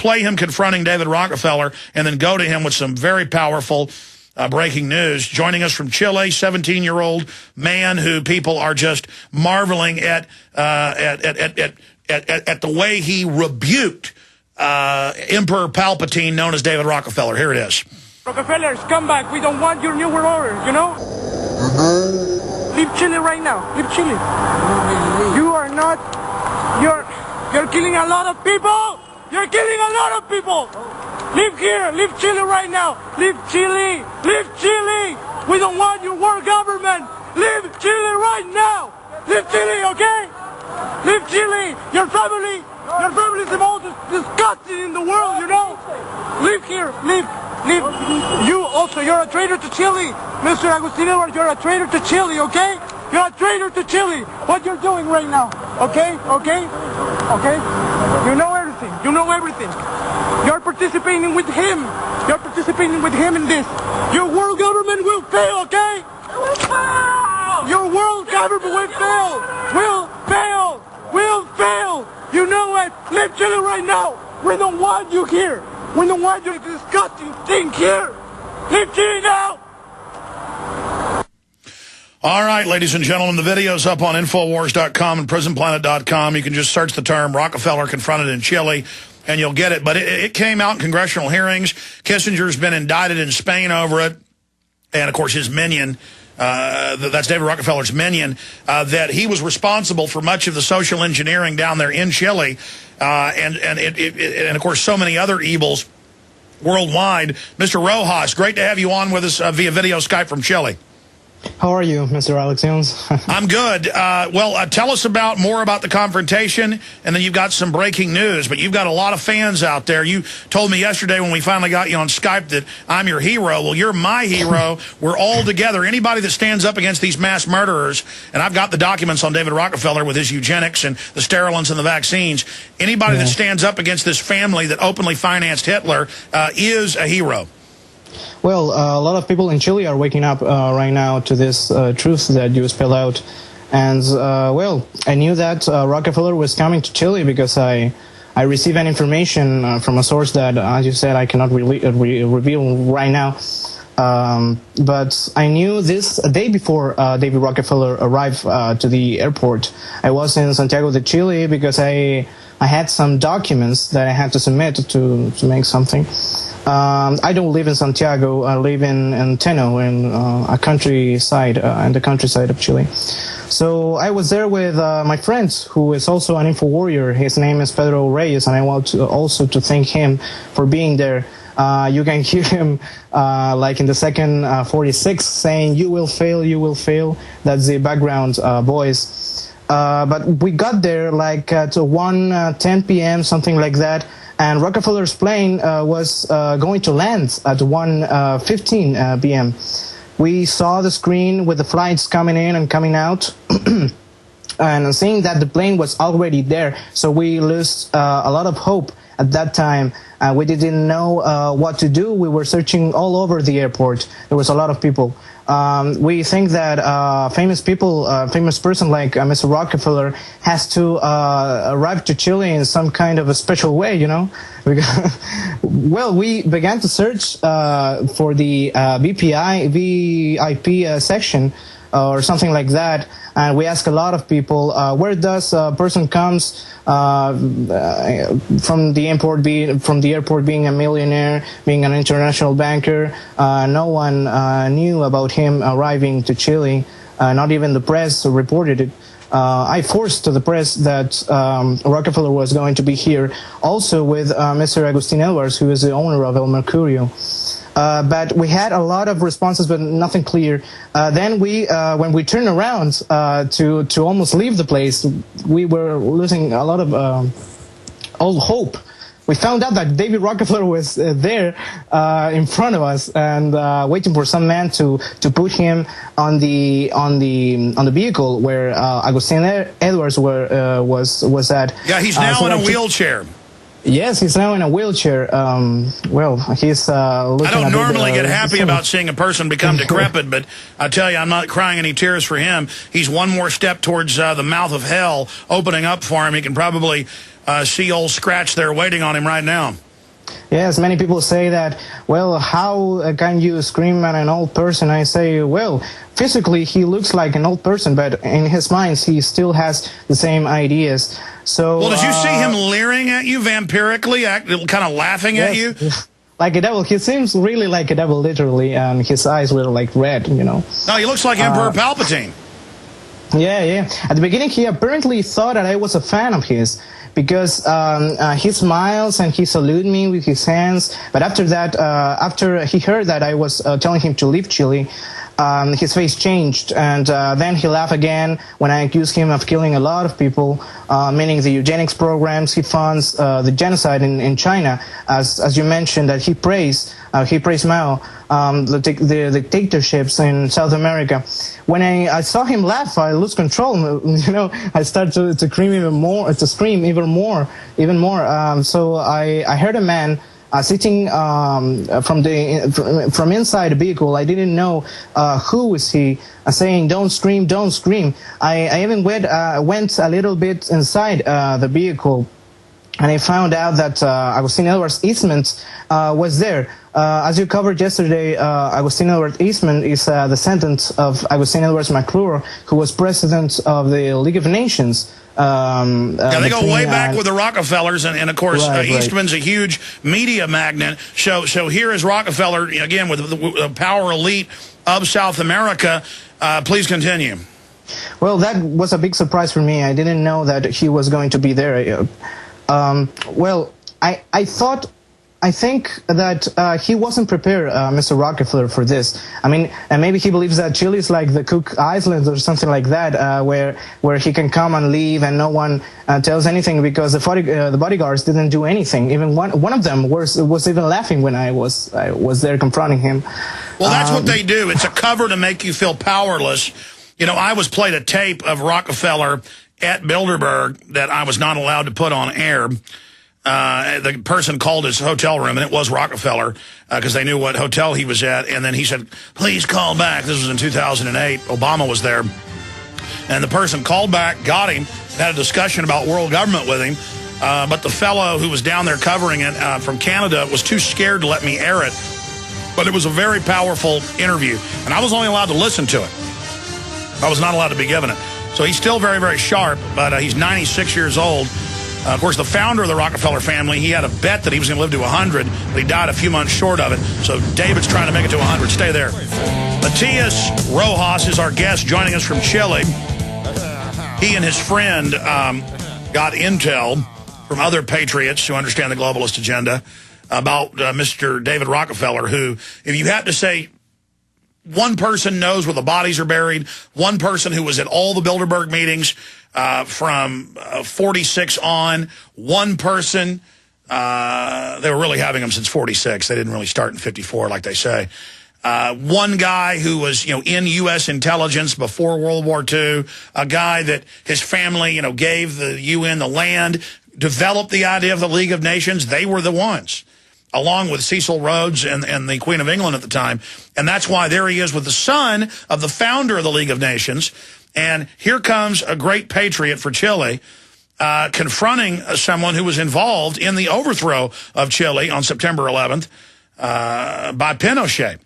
play him confronting David Rockefeller and then go to him with some very powerful breaking news. Joining us from Chile, 17-year-old man who people are just marveling at the way he rebuked Emperor Palpatine, known as David Rockefeller. Here it is. Rockefellers, come back. We don't want your New World Order, you know? Leave Chile right now. Leave Chile. You are not... You're killing a lot of people! You're killing a lot of people! Leave here! Leave Chile right now! Leave Chile! Leave Chile! We don't want your world government! Leave Chile right now! Leave Chile, okay? Leave Chile! Your family is the most disgusting in the world, you know? Leave here! Leave! Leave! You also, you're a traitor to Chile! Mr. Agustin Edwards, you're a traitor to Chile, okay? You're a traitor to Chile! What you're doing right now, okay? Okay? Okay? You know everything. You know everything. You're participating with him. You're participating with him in this. Your world government will fail, okay? It will fail! Your world government will fail! Will fail! Will fail! You know it! Leave Chile right now! We don't want you here! We don't want your disgusting thing here! Leave Chile now! All right, ladies and gentlemen, the video's up on Infowars.com and PrisonPlanet.com. You can just search the term Rockefeller confronted in Chile, and you'll get it. But it came out in congressional hearings. Kissinger's been indicted in Spain over it. And, of course, his minion, that's David Rockefeller's minion, that he was responsible for much of the social engineering down there in Chile. And of course, so many other evils worldwide. Mr. Rojas, great to have you on with us via video Skype from Chile. How are you, Mr. Alex Jones? I'm good. Well, tell us more about the confrontation, and then you've got some breaking news. But you've got a lot of fans out there. You told me yesterday when we finally got you on Skype that I'm your hero. Well, you're my hero. We're all together. Anybody that stands up against these mass murderers, and I've got the documents on David Rockefeller with his eugenics and the sterilants and the vaccines, anybody that stands up against this family that openly financed Hitler is a hero. Well, a lot of people in Chile are waking up right now to this truth that you spell out. And, well, I knew that Rockefeller was coming to Chile because I received an information from a source that, as you said, I cannot reveal right now. But I knew this a day before David Rockefeller arrived to the airport. I was in Santiago de Chile because I had some documents that I had to submit to make something. I don't live in Santiago. I live in Teno, in a countryside, in the countryside of Chile. So I was there with my friend, who is also an info warrior. His name is Pedro Reyes, and I want to also to thank him for being there. You can hear him like in the second 46 saying, "You will fail, you will fail." That's the background voice. But we got there like at 1:10 p.m., something like that. And Rockefeller's plane was going to land at 1:15 p.m. We saw the screen with the flights coming in and coming out, and seeing that the plane was already there. So we lost a lot of hope at that time. We didn't know what to do. We were searching all over the airport. There was a lot of people. We think that famous person like Mr. Rockefeller has to arrive to Chile in some kind of a special way, you know. Well, we began to search for the VIP section or something like that, and we asked a lot of people, where does a person comes from the airport being a millionaire, being an international banker. No one knew about him arriving to Chile. Not even the press reported it. I forced to the press that Rockefeller was going to be here, also with Mr. Agustin Edwards, who is the owner of El Mercurio. But we had a lot of responses, but nothing clear. Then when we turned around to almost leave the place, we were losing a lot of all hope. We found out that David Rockefeller was there in front of us and waiting for some man to put him on the vehicle where Agustin Edwards was at. Yeah, he's now in a wheelchair. Yes, he's now in a wheelchair. Well, he's looking I don't normally get happy about seeing a person become decrepit, but I tell you, I'm not crying any tears for him. He's one more step towards the mouth of hell opening up for him. He can probably see old Scratch there waiting on him right now. Yes, many people say that, well, how can you scream at an old person? I say, well, physically he looks like an old person, but in his mind he still has the same ideas. So, well, did you see him leering at you vampirically, kind of laughing at you? Like a devil. He seems really like a devil, literally, and his eyes were like red, you know. No, he looks like Emperor Palpatine. Yeah. At the beginning, he apparently thought that I was a fan of his, because he smiles and he saluted me with his hands. But after that, after he heard that I was telling him to leave Chile, his face changed, and then he laughed again when I accused him of killing a lot of people, meaning the eugenics programs he funds, the genocide in China, as you mentioned, that he praised Mao, the dictatorships in South America. When I saw him laugh, I lost control. You know, I started to scream even more, so I heard a man sitting from inside the vehicle. I didn't know who was he, saying, "Don't scream, don't scream." I even went a little bit inside the vehicle, and I found out that Agustin Edwards Eastman was there. As you covered yesterday, Agustin Edwards Eastman is a descendant of Agustin Edwards McClure, who was president of the League of Nations. Yeah, they go way back with the Rockefellers, and of course, Eastman's a huge media magnet. So here is Rockefeller, again, with the power elite of South America. Please continue. Well, that was a big surprise for me. I didn't know that he was going to be there. Well, I think that he wasn't prepared, Mr. Rockefeller, for this. I mean, and maybe he believes that Chile is like the Cook Islands or something like that, where he can come and leave and no one tells anything, because the bodyguards didn't do anything. Even one of them was even laughing when I was there confronting him. Well, that's what they do. It's a cover to make you feel powerless. You know, I was played a tape of Rockefeller at Bilderberg that I was not allowed to put on air. The person called his hotel room, and it was Rockefeller, because they knew what hotel he was at. And then he said, "Please call back." This was in 2008. Obama was there. And the person called back, got him, had a discussion about world government with him. But the fellow who was down there covering it from Canada was too scared to let me air it. But it was a very powerful interview. And I was only allowed to listen to it. I was not allowed to be given it. So he's still very, very sharp, but he's 96 years old. Of course, the founder of the Rockefeller family, he had a bet that he was going to live to 100, but he died a few months short of it. So David's trying to make it to 100. Stay there. Matias Rojas is our guest, joining us from Chile. He and his friend got intel from other patriots who understand the globalist agenda about Mr. David Rockefeller, who, if you had to say one person knows where the bodies are buried, one person who was at all the Bilderberg meetings, from 46 on, one person, they were really having them since 46. They didn't really start in 54 like they say. One guy who was, in U.S. intelligence before World War II, a guy that his family, gave the UN the land, developed the idea of the League of Nations. They were the ones, along with Cecil Rhodes and the Queen of England at the time. And that's why there he is with the son of the founder of the League of Nations. And here comes a great patriot for Chile, confronting someone who was involved in the overthrow of Chile on September 11th by Pinochet.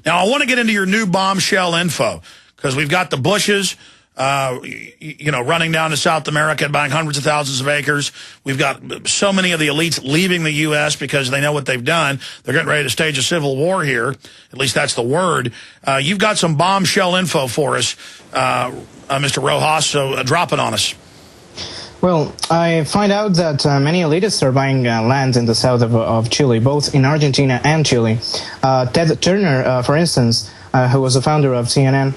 Now, I want to get into your new bombshell info, because we've got the Bushes, running down to South America and buying hundreds of thousands of acres. We've got so many of the elites leaving the U.S. because they know what they've done. They're getting ready to stage a civil war here. At least that's the word. You've got some bombshell info for us, Mr. Rojas, so drop it on us. Well, I find out that many elitists are buying land in the south of Chile, both in Argentina and Chile. Ted Turner, for instance, who was the founder of CNN,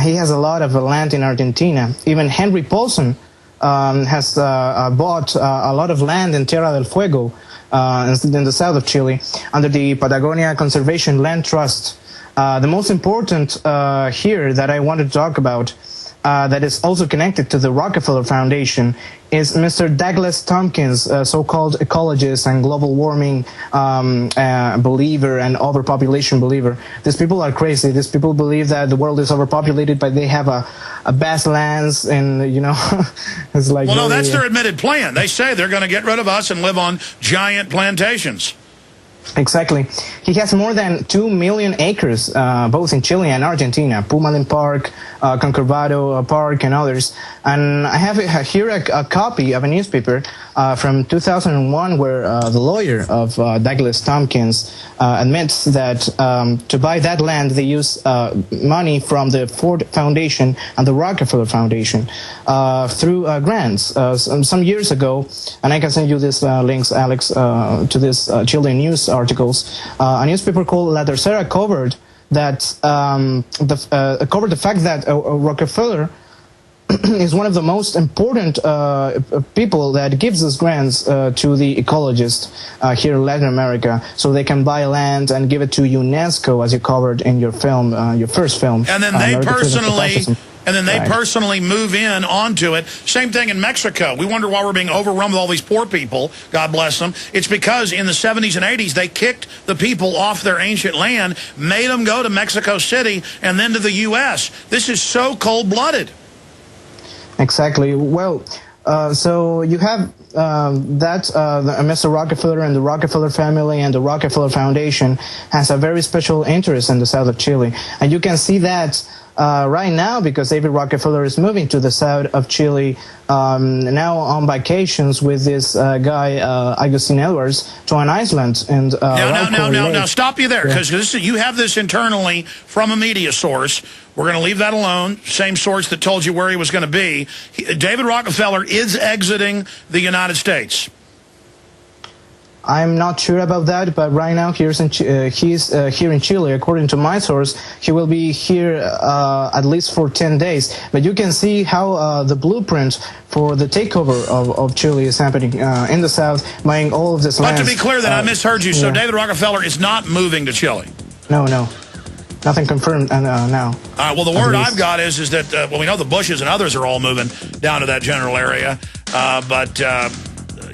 he has a lot of land in Argentina. Even Henry Paulson has bought a lot of land in Tierra del Fuego in the south of Chile under the Patagonia Conservation Land Trust. The most important here that I wanted to talk about that is also connected to the Rockefeller Foundation is Mr. Douglas Tompkins, so-called ecologist and global warming believer and overpopulation believer. These people are crazy. These people believe that the world is overpopulated, but they have a vast lands, and you know, it's like. Well, no, that's their admitted plan. They say they're going to get rid of us and live on giant plantations. Exactly. He has more than 2 million acres, both in Chile and Argentina, Pumalin Park, Concordado Park, and others. And I have here a copy of a newspaper from 2001 where the lawyer of Douglas Tompkins admits that to buy that land, they use money from the Ford Foundation and the Rockefeller Foundation through grants. Some years ago, and I can send you these links, Alex, to this Chilean news articles, a newspaper called La Tercera covered that covered the fact that Rockefeller is one of the most important people that gives us grants to the ecologists here in Latin America, so they can buy land and give it to UNESCO, as you covered in your film, your first film. And then they personally move in onto it. Same thing in Mexico. We wonder why we're being overrun with all these poor people. God bless them. It's because in the 70s and 80s, they kicked the people off their ancient land, made them go to Mexico City, and then to the U.S. This is so cold-blooded. Exactly. Well, so you have Mr. Rockefeller and the Rockefeller family and the Rockefeller Foundation has a very special interest in the south of Chile. And you can see that right now because David Rockefeller is moving to the south of Chile now on vacations with this guy, Agustin Edwards, to an Island. And now, stop you there, because you have this internally from a media source. We're going to leave that alone. Same source that told you where he was going to be. David Rockefeller is exiting the United States. I'm not sure about that, but right now he's here in Chile. According to my source, he will be here at least for 10 days. But you can see how the blueprint for the takeover of Chile is happening in the south, buying all of this land. But to be clear, then I misheard you. So David Rockefeller is not moving to Chile. No. Nothing confirmed now. Well, the word I've got is that, well, we know the Bushes and others are all moving down to that general area, but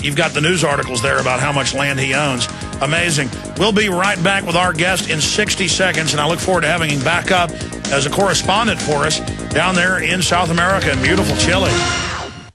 you've got the news articles there about how much land he owns. Amazing. We'll be right back with our guest in 60 seconds, and I look forward to having him back up as a correspondent for us down there in South America in beautiful Chile.